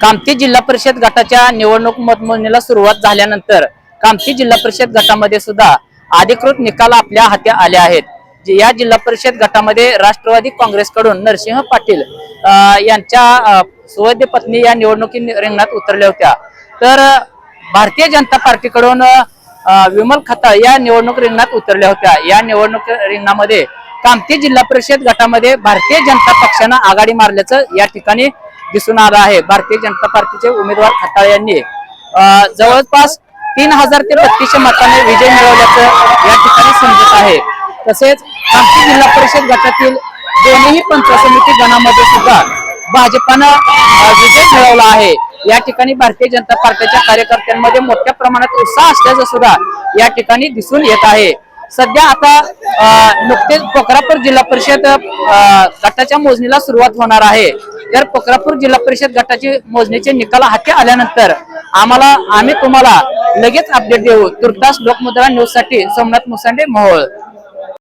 कामठी जिल्हा परिषद गटाच्या निवडणूक मतमोजणीला सुरुवात झाल्यानंतर कामठी जिल्हा परिषद गटामध्ये सुद्धा अधिकृत निकाल आपल्या हाती आले आहेत। या जिल्हा परिषद गटामध्ये राष्ट्रवादी काँग्रेसकडून नरसिंह पाटील यांच्या सुवैध पत्नी या निवडणुकी रिंगणात उतरल्या होत्या, तर भारतीय जनता पार्टीकडून विमल खताळ या निवडणूक रिंगणात उतरल्या होत्या। या निवडणूक रिंगणामध्ये कामठी जिल्हा परिषद गटामध्ये भारतीय जनता पक्षानं आघाडी मारल्याचं या ठिकाणी दिसून आलं आहे। भारतीय जनता पार्टीचे उमेदवार खताळ यांनी जवळपास 3000 ते 3200 मतांनी विजय मिळवल्याचं या ठिकाणी समजत आहे। तसेच कामठी जिल्हा परिषद गटातील दोन्ही पंचायत समिती गणामध्ये सुद्धा भाजपानं विजय मिळवला आहे। या ठिकाणी भारतीय जनता पार्टीच्या कार्यकर्त्यांमध्ये मोठ्या प्रमाणात उत्साह असल्याचं सुद्धा या ठिकाणी दिसून येत आहे। सध्या आता नुकतेच पोखरापूर जिल्हा परिषद गटाच्या मोजणीला सुरुवात होणार आहे। तर पोखरापूर जिल्हा परिषद गटाची मोजणीचे निकाल हाती आल्यानंतर आम्ही तुम्हाला लगेच अपडेट देऊ। तुर्तास लोकमुद्रा न्यूज साठी सोमनाथ मुसांडे, मोहोळ।